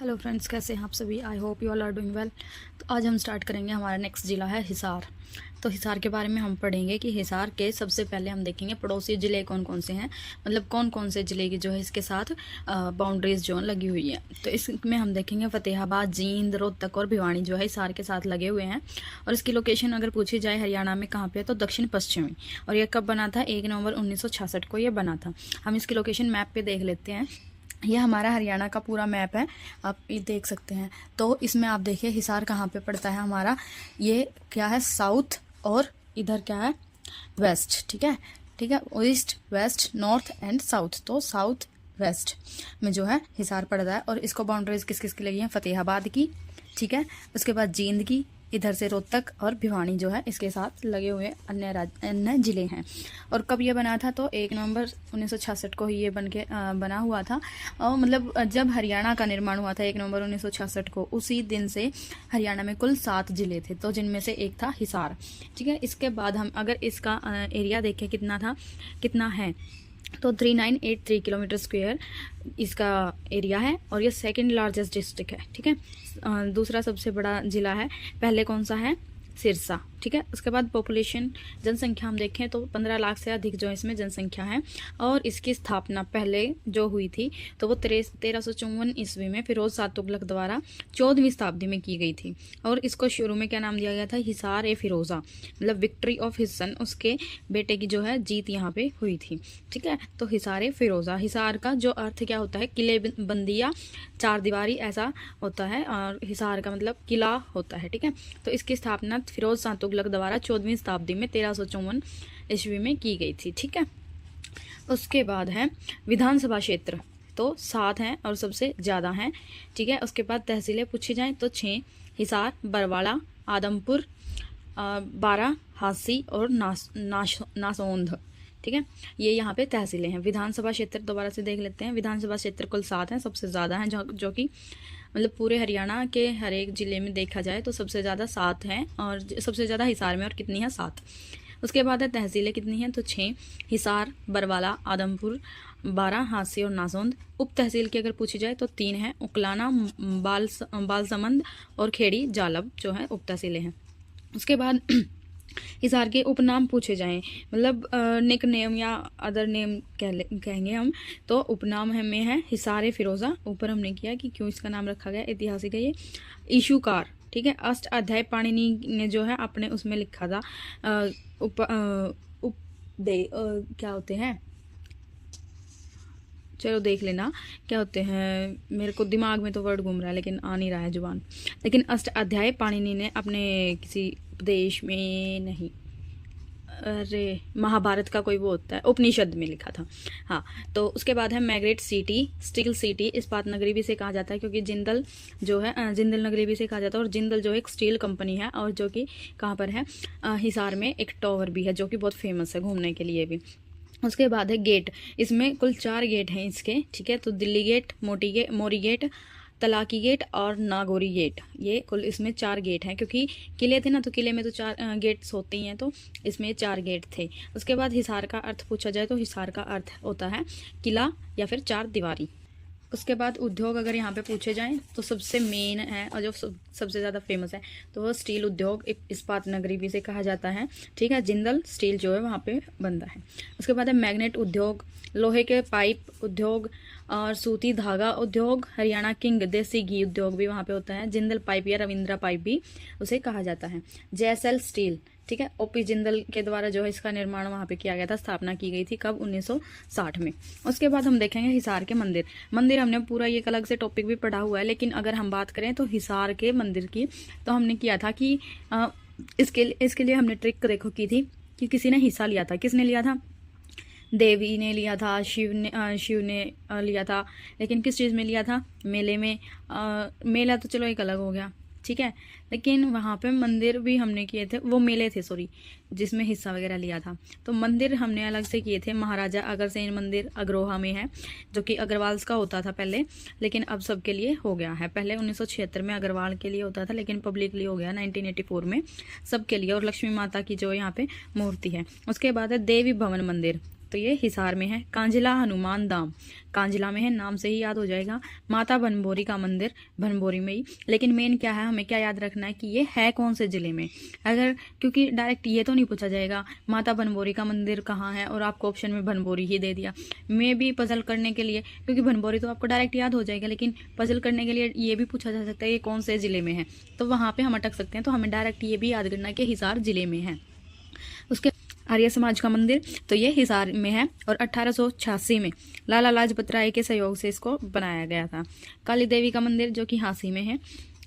Hello friends, कैसे हैं आप सभी। I hope you all are doing well. तो आज हम स्टार्ट करेंगे। हमारा नेक्स्ट ज़िला है हिसार। तो हिसार के बारे में हम पढ़ेंगे कि हिसार के सबसे पहले हम देखेंगे पड़ोसी ज़िले कौन कौन से हैं, मतलब कौन कौन से ज़िले की जो है इसके साथ बाउंड्रीज जो लगी हुई है। तो इसमें हम देखेंगे फतेहाबाद, जींद, रोहतक और भिवानी जो है हिसार के साथ लगे हुए हैं। और इसकी लोकेशन अगर पूछी जाए हरियाणा में कहाँ पे, तो दक्षिण पश्चिमी। और यह कब बना था? 1 नवंबर 1966 को यह बना था। हम इसकी लोकेशन मैप पे देख लेते हैं। ये हमारा हरियाणा का पूरा मैप है, आप ये देख सकते हैं। तो इसमें आप देखिए हिसार कहाँ पे पड़ता है हमारा। ये क्या है? साउथ, और इधर क्या है? वेस्ट। ठीक है, ठीक है, east, west, north and south. तो साउथ वेस्ट में जो है हिसार पड़ता है। और इसको बाउंड्रीज किस किस की लगी हैं? फतेहाबाद की, ठीक है, उसके बाद जींद की, इधर से रोहतक और भिवानी जो है इसके साथ लगे हुए अन्य ज़िले हैं। और कब ये बना था? तो 1 नवंबर 1966 को ही ये बना हुआ था। और मतलब जब हरियाणा का निर्माण हुआ था 1 नवंबर 1966 को, उसी दिन से हरियाणा में कुल 7 ज़िले थे, तो जिनमें से एक था हिसार। ठीक है, इसके बाद हम अगर इसका एरिया देखें कितना है, तो 3983 किलोमीटर स्क्वायर इसका एरिया है। और ये सेकंड लार्जेस्ट डिस्ट्रिक्ट है। ठीक है, दूसरा सबसे बड़ा ज़िला है। पहले कौन सा है? सिरसा। ठीक है, उसके बाद पॉपुलेशन, जनसंख्या हम देखें तो 15 लाख से अधिक जो इसमें जनसंख्या है। और इसकी स्थापना पहले जो हुई थी तो वो 1354 ईस्वी में फिरोज शाह तुगलक द्वारा 14वीं शताब्दी में की गई थी। और इसको शुरू में क्या नाम दिया गया था? हिसार ए फिरोजा, मतलब विक्ट्री ऑफ हिज सन, उसके बेटे की जो है जीत यहाँ पे हुई थी। ठीक है, तो हिसार ए फिरोजा, हिसार का जो अर्थ क्या होता है? किले बंदी या चार दीवारी ऐसा होता है। और हिसार का मतलब किला होता है। ठीक है, तो इसकी स्थापना फिरोज शाह तुगलक द्वारा 14वीं शताब्दी में 1354 ईस्वी में की गई थी। ठीक है, उसके बाद है विधानसभा क्षेत्र, तो 7 हैं और सबसे ज़्यादा हैं। ठीक है, उसके बाद तहसीलें पूछी जाएं तो 6: हिसार, बरवाड़ा, आदमपुर, 12 हांसी और नासौंध। ठीक है, ये यहाँ पे तहसीलें हैं। विधानसभा क्षेत्र दोबारा से देख लेते हैं। विधानसभा क्षेत्र कुल 7 हैं, सबसे ज़्यादा हैं, जो कि मतलब पूरे हरियाणा के हर एक ज़िले में देखा जाए तो सबसे ज़्यादा 7 हैं। और सबसे ज़्यादा हिसार में, और कितनी है? 7। उसके बाद है तहसीलें कितनी हैं, तो 6: हिसार, बरवाला, आदमपुर, 12 हांसी और नासौंद। उप तहसील की अगर पूछी जाए तो 3 हैं: उकलाना, बालसमंद और खेड़ी जालब जो है उप तहसीलें हैं। उसके बाद हिसार के उपनाम पूछे जाएं, मतलब निक नेम या अदर नेम कहेंगे हम, तो उपनाम में है हिसार ए फिरोजा। ऊपर हमने किया कि क्यों इसका नाम रखा गया, ऐतिहासिक है ये। इशूकार, ठीक है, अष्ट अध्याय पाणिनि ने जो है अपने उसमें लिखा था। क्या होते हैं, चलो देख लेना क्या होते हैं, मेरे को दिमाग में तो वर्ड घूम रहा है लेकिन आ नहीं रहा है जुबान। लेकिन अष्ट अध्याय पाणिनि ने अपने किसी उपदेश में नहीं, अरे महाभारत का कोई वो होता है, उपनिषद में लिखा था। हाँ, तो उसके बाद है मैग्रेट सिटी, स्टील सिटी, इस्पात नगरी भी इसे कहा जाता है, क्योंकि जिंदल जो है जिंदल नगरी भी इसे कहा जाता है। और जिंदल जो एक स्टील कंपनी है, और जो कि कहाँ पर है? हिसार में एक टावर भी है जो कि बहुत फेमस है घूमने के लिए भी। उसके बाद है गेट, इसमें कुल 4 गेट हैं इसके। ठीक है, तो दिल्ली गेट, मोरी गेट, तलाकी गेट और नागौरी गेट, ये कुल इसमें 4 गेट हैं। क्योंकि किले थे ना, तो किले में तो 4 गेट्स होते ही हैं, तो इसमें 4 गेट थे। उसके बाद हिसार का अर्थ पूछा जाए तो हिसार का अर्थ होता है किला या फिर 4 दीवारी। उसके बाद उद्योग अगर यहाँ पे पूछे जाएं तो सबसे मेन है और जो सबसे ज़्यादा फेमस है तो वो स्टील उद्योग, इस्पात नगरी भी इसे कहा जाता है। ठीक है, जिंदल स्टील जो है वहाँ पे बनता है। उसके बाद है मैग्नेट उद्योग, लोहे के पाइप उद्योग और सूती धागा उद्योग। हरियाणा किंग देसी घी उद्योग भी वहाँ पे होता है। जिंदल पाइप या रविंद्रा पाइप भी उसे कहा जाता है। JSL स्टील, ठीक है, OP जिंदल के द्वारा जो है इसका निर्माण वहाँ पे किया गया था, स्थापना की गई थी कब? 1960 में। उसके बाद हम देखेंगे हिसार के मंदिर हमने पूरा ये एक अलग से टॉपिक भी पढ़ा हुआ है, लेकिन अगर हम बात करें तो हिसार के मंदिर की, तो हमने किया था कि इसके लिए हमने ट्रिक देखो की थी कि किसी ने हिस्सा लिया था। किसने लिया था? देवी ने लिया था, शिव ने लिया था। लेकिन किस चीज़ में लिया था? मेले में। मेला तो चलो एक अलग हो गया, ठीक है, लेकिन वहाँ पे मंदिर भी हमने किए थे, वो मेले थे सॉरी, जिसमें हिस्सा वगैरह लिया था। तो मंदिर हमने अलग से किए थे। महाराजा अग्रसेन मंदिर अग्रोहा में है, जो कि अग्रवाल्स का होता था पहले, लेकिन अब सबके लिए हो गया है। पहले 1976 में अग्रवाल के लिए होता था, लेकिन पब्लिकली हो गया 1984 में सबके लिए। और लक्ष्मी माता की जो यहाँ पे मूर्ति है। उसके बाद है देवी भवन मंदिर, तो ये हिसार में है। कांजिला हनुमान धाम कांजिला में है, नाम से ही याद हो जाएगा। माता बनभोरी का मंदिर बनभोरी में ही। लेकिन मेन क्या है, हमें क्या याद रखना है कि ये है कौन से ज़िले में, अगर क्योंकि डायरेक्ट ये तो नहीं पूछा जाएगा माता बनभोरी का मंदिर कहाँ है और आपको ऑप्शन में बनभोरी ही दे दिया। मे भी पजल करने के लिए, क्योंकि बनभोरी तो आपको डायरेक्ट याद हो जाएगा, लेकिन पजल करने के लिए ये भी पूछा जा सकता है ये कौन से ज़िले में है, तो वहाँ पर हम अटक सकते हैं। तो हमें डायरेक्ट ये भी याद करना है कि हिसार ज़िले में है। उसके आर्य समाज का मंदिर तो ये हिसार में है और 1886 में लाला लाजपत राय के सहयोग से इसको बनाया गया था। काली देवी का मंदिर जो कि हांसी में है।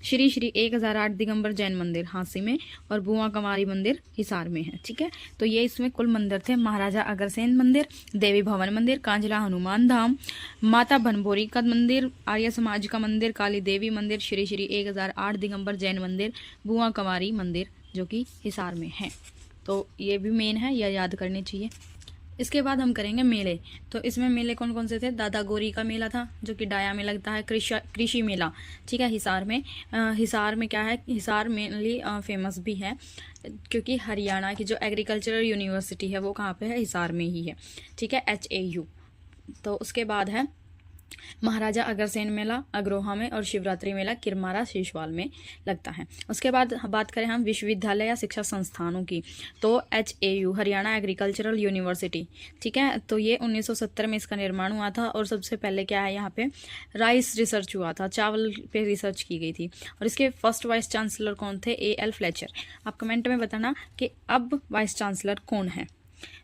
श्री श्री 1008 दिगंबर जैन मंदिर हांसी में और बुआ कंवारी मंदिर हिसार में है। ठीक है, तो ये इसमें कुल मंदिर थे। महाराजा अग्रसेन मंदिर, देवी भवन मंदिर, कांजिला हनुमान धाम, माता बनभोरी का मंदिर, आर्य समाज का मंदिर, काली देवी मंदिर, श्री श्री 1008 दिगंबर जैन मंदिर, बुआ कंवारी मंदिर जो कि हिसार में है। तो ये भी मेन है, यह याद करने चाहिए। इसके बाद हम करेंगे मेले। तो इसमें मेले कौन कौन से थे, दादा गोरी का मेला था जो कि डाया में लगता है। कृषि मेला, ठीक है, हिसार में। हिसार में क्या है, हिसार मेनली फेमस भी है क्योंकि हरियाणा की जो एग्रीकल्चरल यूनिवर्सिटी है वो कहाँ पे है, हिसार में ही है। ठीक है, HAU। तो उसके बाद है महाराजा अग्रसेन मेला अग्रोहा में और शिवरात्रि मेला किरमारा शीशवाल में लगता है। उसके बाद बात करें हम विश्वविद्यालय या शिक्षा संस्थानों की, तो HAU हरियाणा एग्रीकल्चरल यूनिवर्सिटी, ठीक है, तो ये 1970 में इसका निर्माण हुआ था। और सबसे पहले क्या है, यहाँ पे राइस रिसर्च हुआ था, चावल पे रिसर्च की गई थी। और इसके फर्स्ट वाइस चांसलर कौन थे, AL फ्लेचर। आप कमेंट में बताना कि अब वाइस चांसलर कौन है।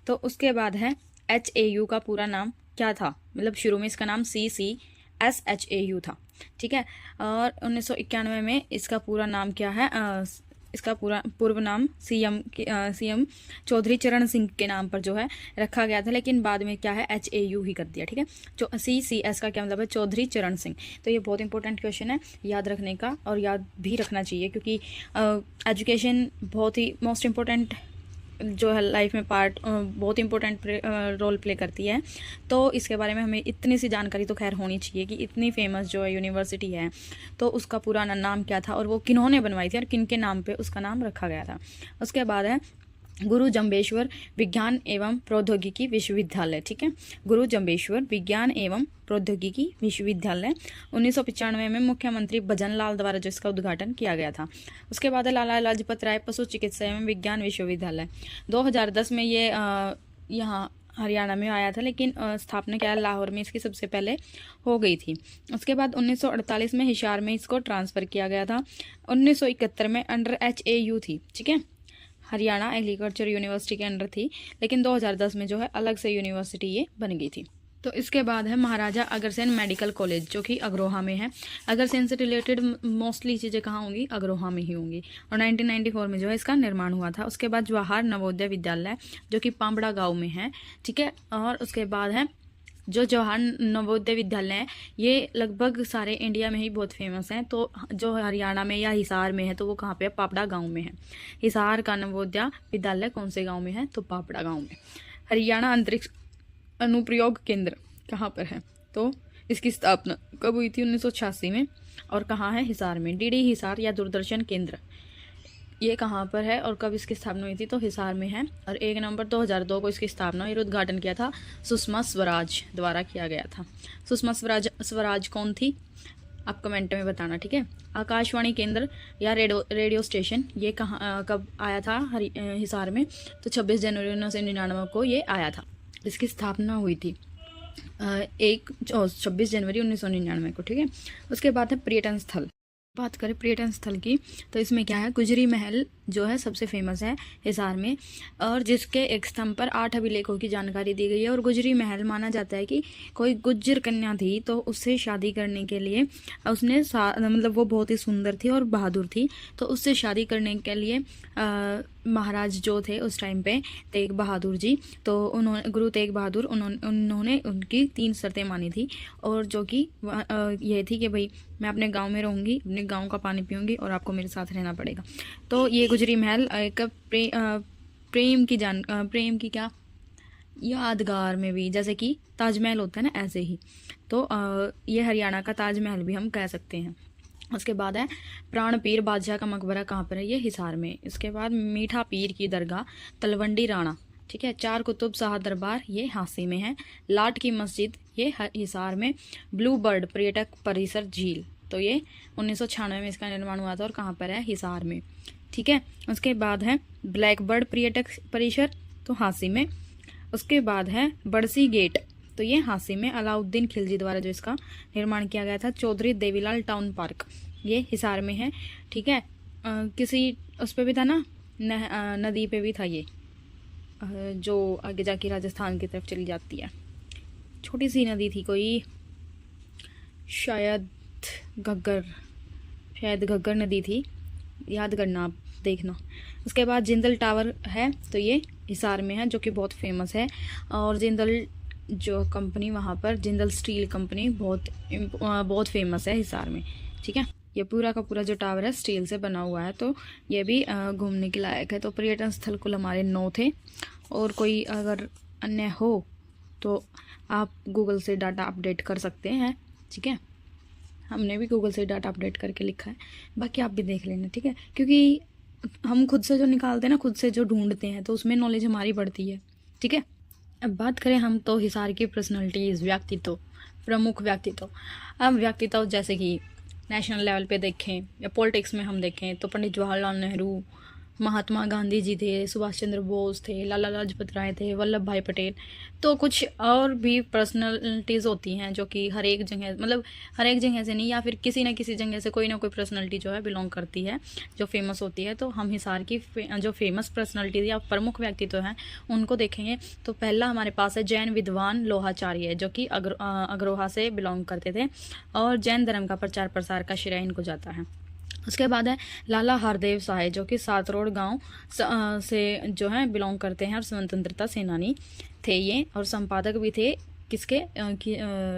तो उसके बाद है HAU का पूरा नाम क्या था, मतलब शुरू में इसका नाम CCSHAU था। ठीक है, और 1991 में इसका पूरा नाम क्या है, इसका पूर्व नाम CM चौधरी चरण सिंह के नाम पर जो है रखा गया था, लेकिन बाद में क्या है HAU ही कर दिया। ठीक है, जो CCS का क्या मतलब है, चौधरी चरण सिंह। तो ये बहुत इंपॉर्टेंट क्वेश्चन है, याद रखने का और याद भी रखना चाहिए क्योंकि एजुकेशन बहुत ही मोस्ट इम्पोर्टेंट जो है लाइफ में पार्ट बहुत इंपॉर्टेंट रोल प्ले करती है। तो इसके बारे में हमें इतनी सी जानकारी तो खैर होनी चाहिए कि इतनी फेमस जो है यूनिवर्सिटी है तो उसका पुराना नाम क्या था और वो किन्होंने बनवाई थी और किन के नाम पे उसका नाम रखा गया था। उसके बाद है गुरु जम्बेश्वर विज्ञान एवं प्रौद्योगिकी विश्वविद्यालय। ठीक है, गुरु जम्बेश्वर विज्ञान एवं प्रौद्योगिकी विश्वविद्यालय 1995 में मुख्यमंत्री भजन लाल द्वारा जो इसका उद्घाटन किया गया था। उसके बाद है लाला लाजपत राय पशु चिकित्सा एवं विज्ञान विश्वविद्यालय। 2010 में ये यहाँ हरियाणा में आया था, लेकिन स्थापना क्या लाहौर में इसकी सबसे पहले हो गई थी। उसके बाद 1948 में हिसार में इसको ट्रांसफ़र किया गया था। 1971 में अंडर HAU थी। ठीक है, हरियाणा एग्रीकल्चर यूनिवर्सिटी के अंडर थी, लेकिन 2010 में जो है अलग से यूनिवर्सिटी ये बन गई थी। तो इसके बाद है महाराजा अग्रसेन मेडिकल कॉलेज जो कि अग्रोहा में है। अग्रसेन से रिलेटेड मोस्टली चीज़ें कहाँ होंगी, अग्रोहा में ही होंगी। और 1994 में जो है इसका निर्माण हुआ था। उसके बाद जवाहर नवोदय विद्यालय जो कि पांबड़ा गाँव में है। ठीक है, और उसके बाद है जो जवाहर नवोदय विद्यालय है ये लगभग सारे इंडिया में ही बहुत फेमस हैं। तो जो हरियाणा में या हिसार में है तो वो कहाँ पे है, पापड़ा गांव में है। हिसार का नवोदय विद्यालय कौन से गांव में है, तो पापड़ा गांव में। हरियाणा अंतरिक्ष अनुप्रयोग केंद्र कहाँ पर है, तो इसकी स्थापना कब हुई थी, 1986 में। और कहाँ है, हिसार में। DD हिसार या दूरदर्शन केंद्र ये कहाँ पर है और कब इसकी स्थापना हुई थी, तो हिसार में है। और 1 नवंबर 2002 को इसकी स्थापना और उद्घाटन किया था सुषमा स्वराज द्वारा किया गया था। सुषमा स्वराज कौन थी, आप कमेंट में बताना। ठीक है, आकाशवाणी केंद्र या रेडियो स्टेशन ये कहाँ कब आया था हिसार में, तो 26 जनवरी 1999 को ये आया था। इसकी स्थापना हुई थी 26 जनवरी 1999 को। ठीक है, उसके बाद है पर्यटन स्थल। बात करें पर्यटन स्थल की तो इसमें क्या है, गुजरी महल जो है सबसे फेमस है हिसार में, और जिसके एक स्तंभ पर 8 अभिलेखों की जानकारी दी गई है। और गुजरी महल माना जाता है कि कोई गुज्जर कन्या थी तो उससे शादी करने के लिए उसने मतलब वो बहुत ही सुंदर थी और बहादुर थी, तो उससे शादी करने के लिए महाराज जो थे उस टाइम पे तेग बहादुर जी, तो उन्होंने गुरु तेग बहादुर उन्होंने उनकी 3 शर्तें मानी थी। और जो कि ये थी कि भाई मैं अपने गांव में रहूँगी, अपने गांव का पानी पीऊँगी और आपको मेरे साथ रहना पड़ेगा। तो ये गुजरी महल एक प्रेम की क्या यादगार में भी, जैसे कि ताजमहल होता है ना ऐसे ही, तो ये हरियाणा का ताजमहल भी हम कह सकते हैं। उसके बाद है प्राण पीर बादशाह का मकबरा कहाँ पर है, ये हिसार में। इसके बाद मीठा पीर की दरगाह तलवंडी राणा, ठीक है। चार कुतुब शाह दरबार ये हांसी में है। लाट की मस्जिद ये हिसार में। ब्लू बर्ड पर्यटक परिसर झील, तो ये 1996 में इसका निर्माण हुआ था और कहाँ पर है, हिसार में, ठीक है। उसके बाद है ब्लैक बर्ड पर्यटक परिसर, तो हांसी में। उसके बाद है बड़सी गेट, तो ये हांसी में। अलाउद्दीन खिलजी द्वारा जो इसका निर्माण किया गया था। चौधरी देवीलाल टाउन पार्क ये हिसार में है, ठीक है। किसी उस पे भी था ना, नदी पे भी था ये, जो आगे जाके राजस्थान की तरफ चली जाती है। छोटी सी नदी थी कोई, शायद घग्गर नदी थी, याद करना आप, देखना। उसके बाद जिंदल टावर है, तो ये हिसार में है, जो कि बहुत फेमस है। और जिंदल जो कंपनी वहाँ पर, जिंदल स्टील कंपनी बहुत फेमस है हिसार में, ठीक है। ये पूरा का पूरा जो टावर है स्टील से बना हुआ है, तो ये भी घूमने के लायक है। तो पर्यटन स्थल कुल हमारे 9 थे, और कोई अगर अन्य हो तो आप गूगल से डाटा अपडेट कर सकते हैं, ठीक है। हमने भी गूगल से डाटा अपडेट करके लिखा है, बाकी आप भी देख लेना, ठीक है। क्योंकि हम खुद से जो निकालते हैं ना, खुद से जो ढूंढते हैं, तो उसमें नॉलेज हमारी बढ़ती है, ठीक है। अब बात करें हम तो हिसार की पर्सनैलिटीज़, व्यक्तित्व, प्रमुख व्यक्तित्व। अब व्यक्तित्व जैसे कि नेशनल लेवल पे देखें या पॉलिटिक्स में हम देखें तो पंडित जवाहरलाल नेहरू, महात्मा गांधी जी थे, सुभाष चंद्र बोस थे, लाला लाजपत राय थे, वल्लभ भाई पटेल। तो कुछ और भी पर्सनैलिटीज़ होती हैं जो कि हर एक जगह, मतलब हर एक जगह से नहीं, या फिर किसी न किसी जगह से कोई ना कोई पर्सनैलिटी जो है बिलोंग करती है, जो फेमस होती है। तो हम हिसार की जो फेमस पर्सनैलिटी या प्रमुख व्यक्तित्व हैं उनको देखेंगे। तो पहला हमारे पास है जैन विद्वान लोहाचार्य, जो कि अग्रोहा से बिलोंग करते थे, और जैन धर्म का प्रचार प्रसार का श्रेय इनको जाता है। उसके बाद है लाला हरदेव साहे, जो कि सातरोड गांव से जो है बिलोंग करते हैं, और स्वतंत्रता सेनानी थे ये, और संपादक भी थे, किसके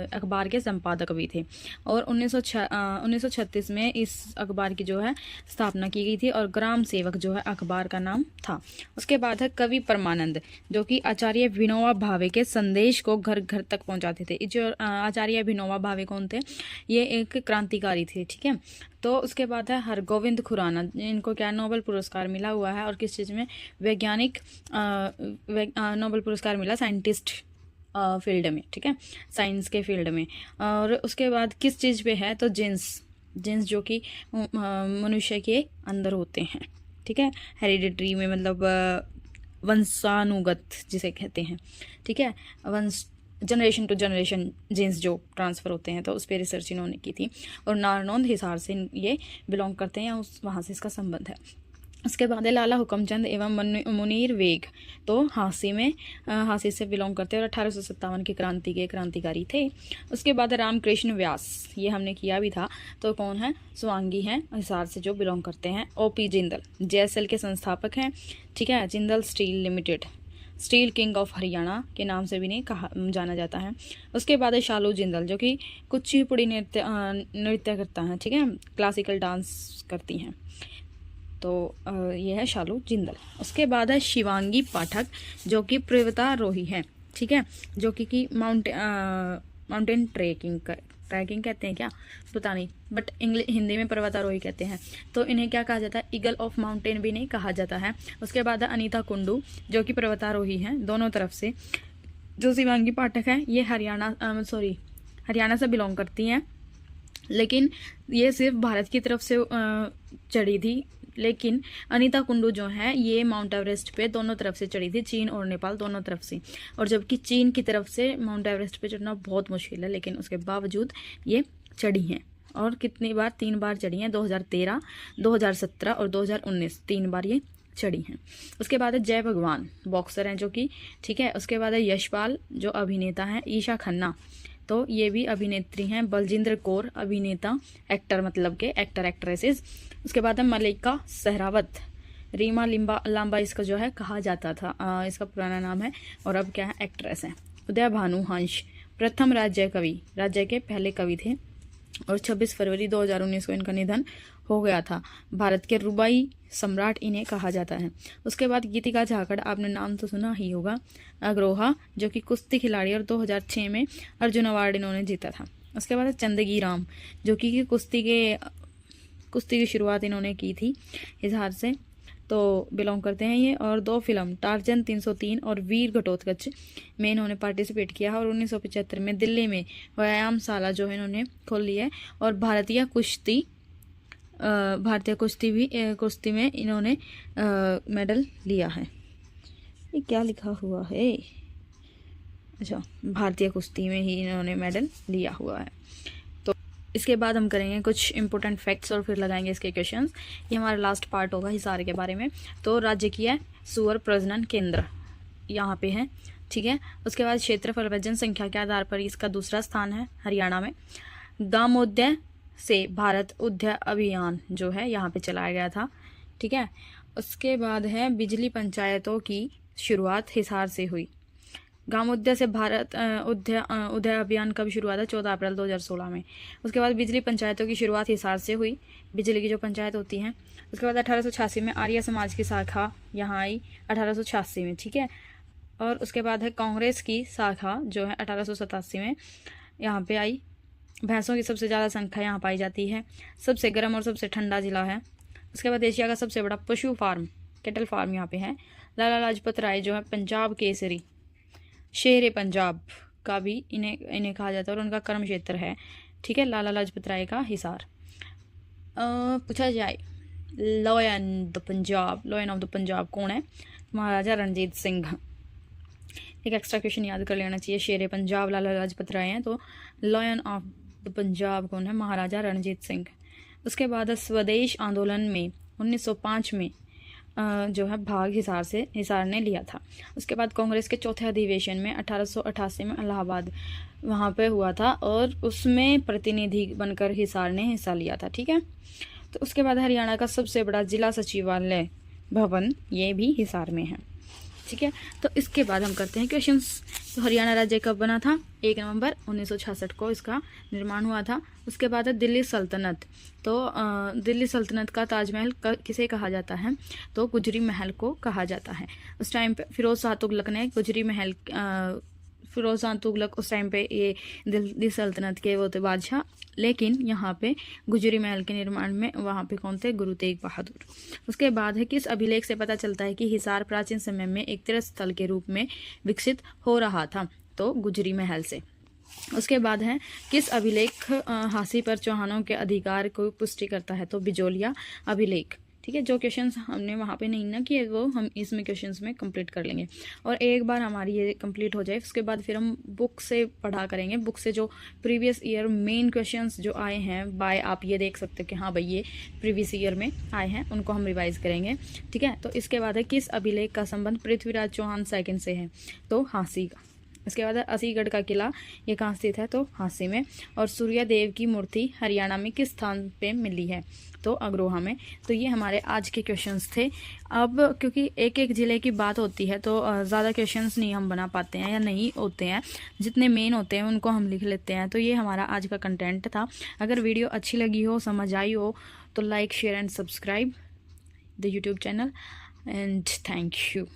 अखबार के संपादक भी थे। और 1936 में इस अखबार की जो है स्थापना की गई थी, और ग्राम सेवक जो है अखबार का नाम था। उसके बाद है कवि परमानंद, जो कि आचार्य विनोबा भावे के संदेश को घर घर तक पहुंचाते थे। जो आचार्य विनोबा भावे कौन थे, ये एक क्रांतिकारी थे, ठीक है। तो उसके बाद है हरगोविंद खुराना, इनको क्या नोबेल पुरस्कार मिला हुआ है, और किस चीज़ में, वैज्ञानिक नोबेल पुरस्कार मिला साइंटिस्ट फील्ड में, ठीक है, साइंस के फील्ड में। और उसके बाद किस चीज़ पे है, तो जीन्स जो कि मनुष्य के अंदर होते हैं, ठीक है, हेरिडिटरी में, मतलब वंशानुगत जिसे कहते हैं, ठीक है, जनरेशन टू जनरेशन जीन्स जो ट्रांसफ़र होते हैं, तो उस पर रिसर्च इन्होंने की थी। और नारनौंद हिसार से ये बिलोंग करते हैं, वहाँ से इसका संबंध है। उसके बाद है लाला हुकमचंद एवं मुनीर वेग, तो हांसी से बिलोंग करते हैं, और 1857 की क्रांति के क्रांतिकारी थे। उसके बाद है रामकृष्ण व्यास, ये हमने किया भी था, तो कौन है, स्वांगी हैं, हिसार से जो बिलोंग करते हैं। ओपी जिंदल जेएसएल के संस्थापक हैं, ठीक है। Jindal steel limited, steel king of Haryana के नाम से भी नहीं जाना जाता है। उसके बाद है शालू जिंदल, जो कि कुचिपुड़ी नृत्य करता है, ठीक है, क्लासिकल डांस करती हैं, तो ये है शालू जिंदल। उसके बाद है शिवांगी पाठक, जो कि पर्वतारोही है, ठीक है, जो कि माउंटेन ट्रैकिंग कहते हैं क्या, पता नहीं, बट हिंदी में पर्वतारोही कहते हैं। तो इन्हें क्या कहा जाता है, ईगल ऑफ माउंटेन भी नहीं कहा जाता है। उसके बाद है अनीता कुंडू, जो कि पर्वतारोही हैं दोनों तरफ से। जो शिवांगी पाठक है ये हरियाणा से बिलोंग करती हैं, लेकिन ये सिर्फ भारत की तरफ से चढ़ी थी। लेकिन अनीता कुंडू जो है ये माउंट एवरेस्ट पे दोनों तरफ से चढ़ी थी, चीन और नेपाल दोनों तरफ से। और जबकि चीन की तरफ से माउंट एवरेस्ट पे चढ़ना बहुत मुश्किल है, लेकिन उसके बावजूद ये चढ़ी हैं। और कितनी बार, 3 बार चढ़ी हैं, 2013, 2017 और 2019, 3 बार ये चढ़ी हैं। उसके बाद है जय भगवान, बॉक्सर हैं जो कि, ठीक है। उसके बाद है यशपाल, जो अभिनेता हैं। ईशा खन्ना, तो ये भी अभिनेत्री हैं। बलजिंदर कौर, अभिनेता, एक्टर, मतलब के एक्टर एक्ट्रेसेस। उसके बाद है मलिका सहरावत, रीमा लांबा इसका जो है कहा जाता था, इसका पुराना नाम है, और अब क्या है, एक्ट्रेस है। उदय भानु हंस, प्रथम राज्य के पहले कवि थे, और 26 फरवरी 2019 को इनका निधन हो गया था। भारत के रुबाई सम्राट इन्हें कहा जाता है। उसके बाद गीतिका झाकड़, आपने नाम तो सुना ही होगा, अग्रोहा, जो कि कुश्ती खिलाड़ी, और 2006 में अर्जुन अवार्ड इन्होंने जीता था। उसके बाद चंदगी राम, जो कि कुश्ती की शुरुआत इन्होंने की थी हिसार से, तो बिलोंग करते हैं ये। और 2 फिल्म टार्जन 303 और वीर घटोत्कच में इन्होंने पार्टिसिपेट किया है। और 1975 में दिल्ली में व्यायामशाला जो है इन्होंने खोल ली है। और भारतीय कुश्ती में इन्होंने मेडल लिया है। ये क्या लिखा हुआ है? अच्छा, भारतीय कुश्ती में ही इन्होंने मेडल लिया हुआ है। तो इसके बाद हम करेंगे कुछ इंपॉर्टेंट फैक्ट्स और फिर लगाएंगे इसके क्वेश्चंस। ये हमारा लास्ट पार्ट होगा हिसार के बारे में। तो राजकीय सूअर प्रजनन केंद्र यहाँ पे है, ठीक है। उसके बाद क्षेत्रफल व जनसंख्या के आधार पर इसका दूसरा स्थान है हरियाणा में। ग्रामोदय से भारत उदय अभियान जो है यहाँ पे चलाया गया था, ठीक है। उसके बाद है बिजली पंचायतों की शुरुआत हिसार से हुई। ग्रामोदय से भारत उदय अभियान कब शुरू हुआ था? 14 अप्रैल 2016 में। उसके बाद बिजली पंचायतों की शुरुआत हिसार से हुई, बिजली की जो पंचायत होती हैं। उसके बाद 1886 में आर्य समाज की शाखा यहाँ आई, 1886 में, ठीक है। और उसके बाद है कांग्रेस की शाखा जो है 1887 में यहाँ पे आई। भैंसों की सबसे ज़्यादा संख्या यहाँ पाई जाती है। सबसे गर्म और सबसे ठंडा जिला है। उसके बाद एशिया का सबसे बड़ा पशु फार्म कैटल फार्म यहाँ पे है। लाला लाजपत राय जो है पंजाब केसरी शेर पंजाब का भी इन्हें कहा जाता है और उनका कर्म क्षेत्र है, ठीक है, लाला लाजपत राय का हिसार। पूछा जाए लॉयन ऑफ द पंजाब कौन है? महाराजा रणजीत सिंह। एक एक्स्ट्रा क्वेश्चन याद कर लेना चाहिए। शेर पंजाब लाला लाजपत राय हैं, तो लॉयन ऑफ द पंजाब कौन है? महाराजा रणजीत सिंह। उसके बाद स्वदेश आंदोलन में 1905 में जो है भाग हिसार ने लिया था। उसके बाद कांग्रेस के चौथे अधिवेशन में 1888 में इलाहाबाद वहाँ पे हुआ था और उसमें प्रतिनिधि बनकर हिसार ने हिस्सा लिया था, ठीक है। तो उसके बाद हरियाणा का सबसे बड़ा जिला सचिवालय भवन ये भी हिसार में है, ठीक है। तो इसके बाद हम करते हैं क्वेश्चंस। तो हरियाणा राज्य कब बना था? 1 नवंबर 1966 को इसका निर्माण हुआ था। उसके बाद है दिल्ली सल्तनत। तो दिल्ली सल्तनत का ताजमहल किसे कहा जाता है? तो गुजरी महल को कहा जाता है। उस टाइम पे फिरोज शाह तुगलक ने फिरोज शाह तुगलक उस टाइम पे ये दिल्ली सल्तनत के वो थे बादशाह, लेकिन यहाँ पे गुजरी महल के निर्माण में वहाँ पे कौन थे? गुरु तेग बहादुर। उसके बाद है किस अभिलेख से पता चलता है कि हिसार प्राचीन समय में एक तीर्थ स्थल के रूप में विकसित हो रहा था? तो गुजरी महल से। उसके बाद है किस अभिलेख हांसी पर चौहानों के अधिकार को पुष्टि करता है? तो बिजोलिया अभिलेख, ठीक है। जो क्वेश्चंस हमने वहाँ पे नहीं ना किए वो हम इसमें क्वेश्चंस में कंप्लीट कर लेंगे। और एक बार हमारी ये कंप्लीट हो जाए उसके बाद फिर हम बुक से पढ़ा करेंगे। बुक से जो प्रीवियस ईयर मेन क्वेश्चंस जो आए हैं बाय आप ये देख सकते हो कि हाँ भाई ये प्रीवियस ईयर में आए हैं, उनको हम रिवाइज करेंगे, ठीक है। तो इसके बाद है किस अभिलेख का संबंध पृथ्वीराज चौहान सेकंड से है? तो हांसी का। इसके बाद असीगढ़ का किला ये कहाँ स्थित है? तो हांसी में। और सूर्य देव की मूर्ति हरियाणा में किस स्थान पे मिली है? तो अग्रोहा में। तो ये हमारे आज के क्वेश्चंस थे। अब क्योंकि एक एक ज़िले की बात होती है तो ज़्यादा क्वेश्चंस नहीं हम बना पाते हैं या नहीं होते हैं, जितने मेन होते हैं उनको हम लिख लेते हैं। तो ये हमारा आज का कंटेंट था। अगर वीडियो अच्छी लगी हो, समझ आई हो तो like share and subscribe the YouTube channel and thank you.